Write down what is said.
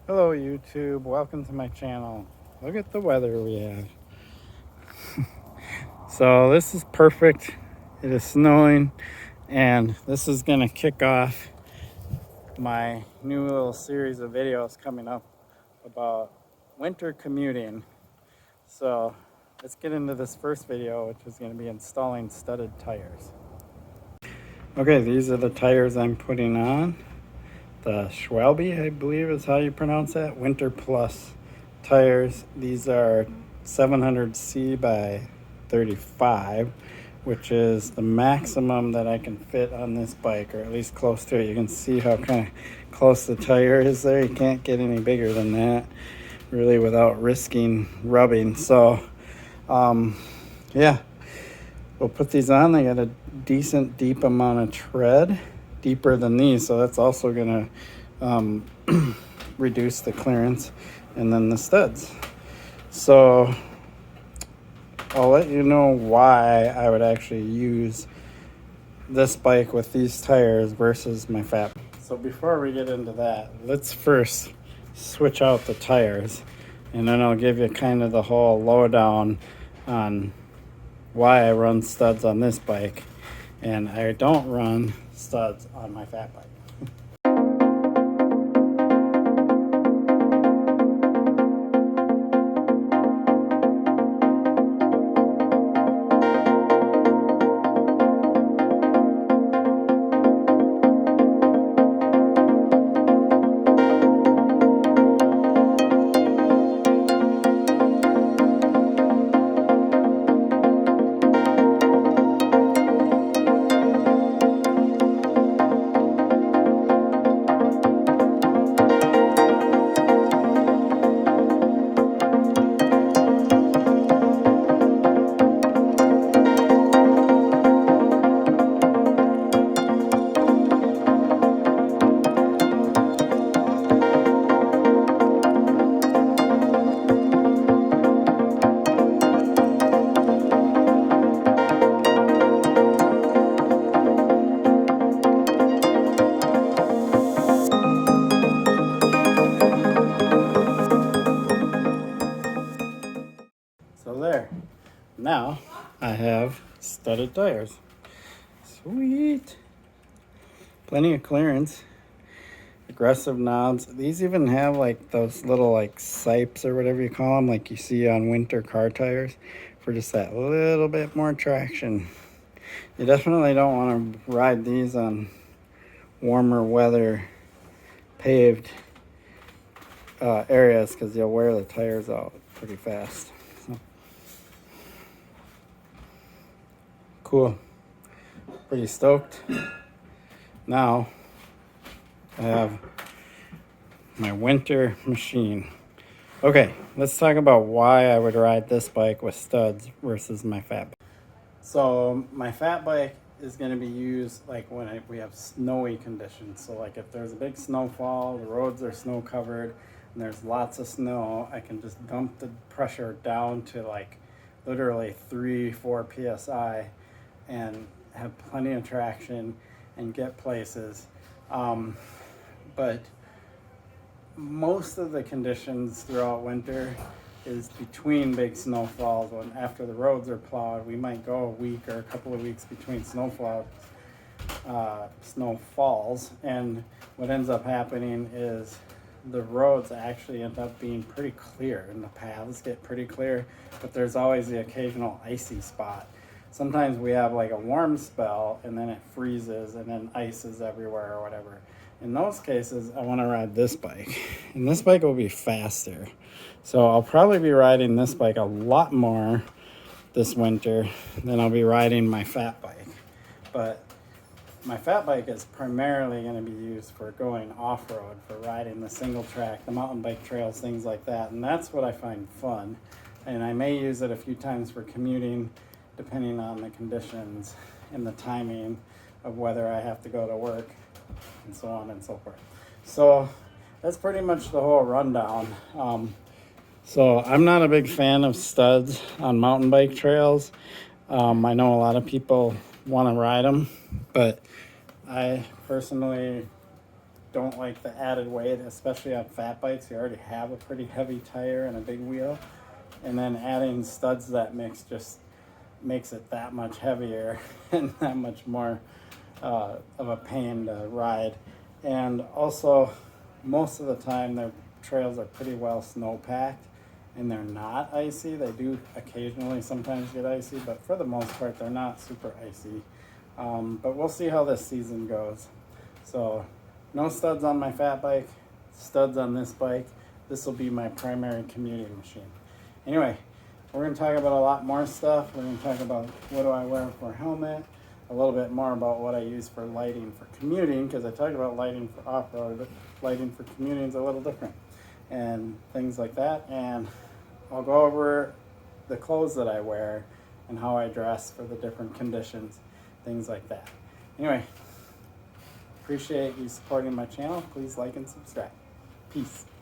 Hello YouTube, welcome to my channel. Look at the weather we have. So this is perfect. It is snowing and this is gonna kick off my new little series of videos coming up about winter commuting. So let's get into this first video, which is gonna be installing studded tires. Okay, these are the tires I'm putting on. The Schwalbe, I believe is how you pronounce that, Winter Plus tires. These are 700C by 35, which is the maximum that I can fit on this bike, or at least close to it. You can see how kind of close the tire is there. You can't get any bigger than that, really, without risking rubbing. So, yeah, we'll put these on. They got a decent deep amount of tread, deeper than these, so that's also gonna reduce the clearance, and then the studs. So I'll let you know why I would actually use this bike with these tires versus my fat. So before we get into that, let's first switch out the tires, and then I'll give you kind of the whole lowdown on why I run studs on this bike and I don't run studs on my fat bike. So there, now I have studded tires. Sweet. Plenty of clearance. Aggressive knobs. These even have like those little like sipes or whatever you call them, like you see on winter car tires, for just that little bit more traction. You definitely don't want to ride these on warmer weather paved areas, because you'll wear the tires out pretty fast. So, cool. Pretty stoked. Now I have my winter machine. Okay, let's talk about why I would ride this bike with studs versus my fat bike. So my fat bike is going to be used like when we have snowy conditions. So like if there's a big snowfall, the roads are snow covered, and there's lots of snow, I can just dump the pressure down to like literally 3-4 psi and have plenty of traction and get places. But most of the conditions throughout winter is between big snowfalls. When after the roads are plowed, we might go a week or a couple of weeks between snowfalls, and what ends up happening is the roads actually end up being pretty clear and the paths get pretty clear, but there's always the occasional icy spot. Sometimes we have like a warm spell and then it freezes and then ice is everywhere or whatever. In those cases, I want to ride this bike, and this bike will be faster. So I'll probably be riding this bike a lot more this winter than I'll be riding my fat bike. But my fat bike is primarily going to be used for going off-road, for riding the single track, the mountain bike trails, things like that. And that's what I find fun. And I may use it a few times for commuting, depending on the conditions and the timing of whether I have to go to work, and so on and so forth. So that's pretty much the whole rundown. So I'm not a big fan of studs on mountain bike trails. I know a lot of people want to ride them, but I personally don't like the added weight, especially on fat bikes. You already have a pretty heavy tire and a big wheel, and then adding studs to that mix just makes it that much heavier and that much more of a pain to ride. And also, most of the time their trails are pretty well snow packed and they're not icy. They do occasionally sometimes get icy, but for the most part they're not super icy. But we'll see how this season goes. So no studs on my fat bike, studs on this bike. This will be my primary commuting machine. Anyway, we're going to talk about a lot more stuff. We're going to talk about what do I wear for a helmet, a little bit more about what I use for lighting for commuting, because I talked about lighting for off-road, but lighting for commuting is a little different, and things like that. And I'll go over the clothes that I wear and how I dress for the different conditions, things like that. Anyway, appreciate you supporting my channel. Please like and subscribe. Peace.